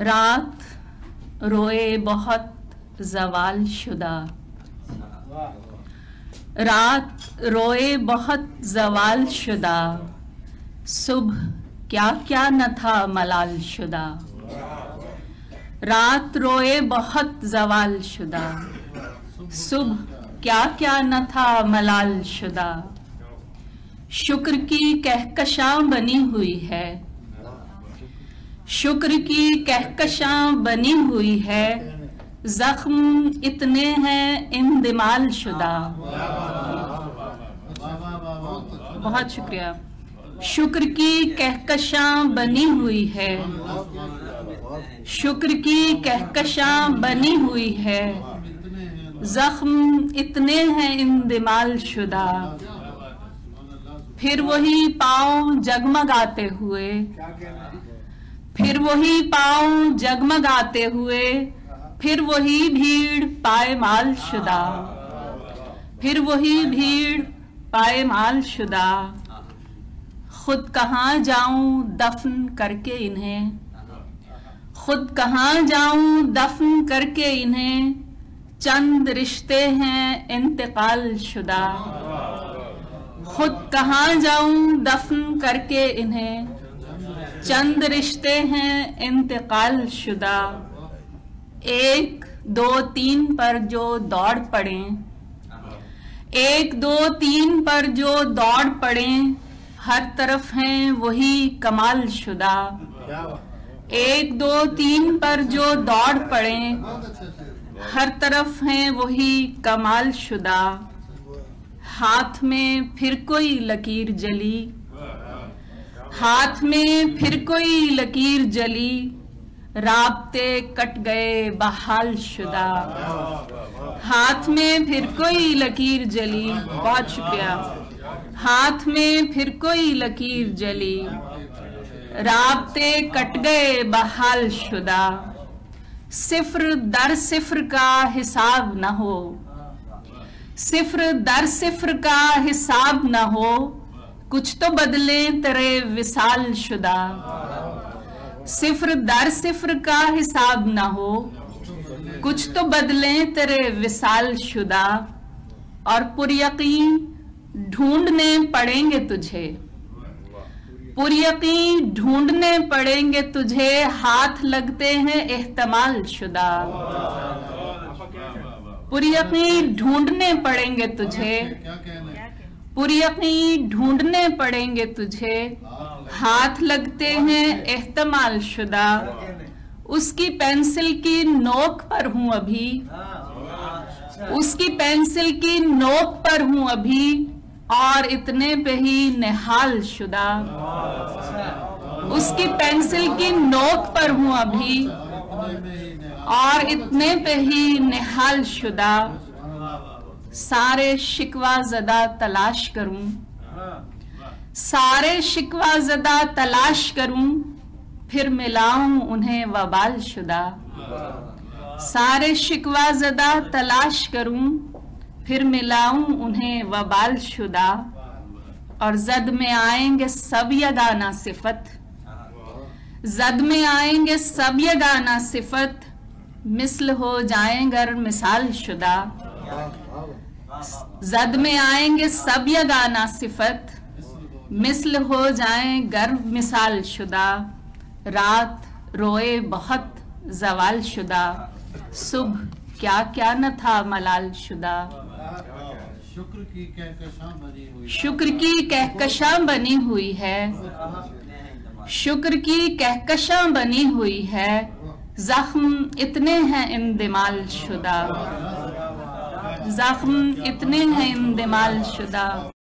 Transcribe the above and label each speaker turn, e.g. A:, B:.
A: रात रोए बहुत ज़वाल शुदा, रात रोए बहुत ज़वाल शुदा, सुबह क्या क्या न था मलाल शुदा। रात रोए बहुत ज़वाल शुदा, सुबह क्या क्या न था मलाल शुदा। शुक्र की कहकशां बनी हुई है, शुक्र की कहकशां बनी हुई है, जख्म इतने हैं इंदिमाल शुदा। बहुत शुक्रिया। शुक्र की कहकशां बनी हुई है, शुक्र की कहकशां बनी हुई है, जख्म इतने हैं इंदिमाल शुदा। फिर वही पाँव जगमगाते हुए, फिर वही पाँव जगमगाते हुए, फिर वही भीड़ पायमाल शुदा, फिर वही भीड़ पायमाल शुदा। खुद कहाँ जाऊं दफन करके इन्हें, खुद कहाँ जाऊं दफन करके इन्हें, चंद रिश्ते हैं इंतकाल शुदा। खुद कहाँ जाऊं दफन करके इन्हें, चंद रिश्ते हैं इंतकाल शुदा। एक दो तीन पर जो दौड़ पड़े, एक दो तीन पर जो दौड़ पड़े, हर तरफ हैं वही कमाल शुदा। एक दो तीन पर जो दौड़ पड़े, हर तरफ हैं वही कमाल शुदा। हाथ में फिर कोई लकीर जली, हाथ में फिर कोई लकीर जली, राब्ते कट गए बहाल शुदा। हाथ में फिर कोई लकीर जली, बहुत शुक्रिया। हाथ में फिर कोई लकीर जली, राब्ते कट गए बहाल शुदा। सिफ्र दर सिफ्र का हिसाब न हो, सिफ्र दर सिफ्र का हिसाब न हो, कुछ तो बदले तेरे विसाल शुदा। सिफ्र दर सिफ्र का हिसाब न हो, कुछ तो बदले तेरे विसाल शुदा। और पुरयकीन ढूंढने पड़ेंगे तुझे, पुरयकीन ढूंढने पड़ेंगे तुझे, हाथ लगते हैं एहतमाल शुदा। पुरयकीन ढूंढने पड़ेंगे तुझे, पुरयकीन ढूंढने पड़ेंगे तुझे, हाथ लगते हैं एहतमाल शुदा। उसकी पेंसिल की नोक पर हूं अभी, उसकी पेंसिल की नोक पर हूं अभी, और इतने पे ही निहाल शुदा। उसकी पेंसिल की नोक पर हूं अभी, और इतने पे ही निहाल शुदा। सारे शिकवा ज़दा तलाश करूं, सारे शिकवा ज़दा तलाश करूं, फिर मिलाऊं उन्हें वबाल शुदा। सारे शिकवा ज़दा तलाश करूं, फिर मिलाऊं उन्हें वबाल शुदा। और जद में आएंगे सब यगाना सिफत, जद में आएंगे सब यगाना सिफत, मिसल हो जाएंगे मिसाल शुदा। जद में आएंगे सब यगाना सिफत, मिसल हो जाएं गर्व मिसाल शुदा। रात रोए बहुत ज़वाल शुदा, सुबह क्या क्या न था मलाल शुदा।
B: शुक्र की कहकशां बनी हुई,
A: शुक्र की कहकशां बनी हुई है, शुक्र की कहकशां बनी हुई है, जख्म इतने हैं इंदिमाल शुदा, जख्म इतने हैं इंदिमाल शुदा।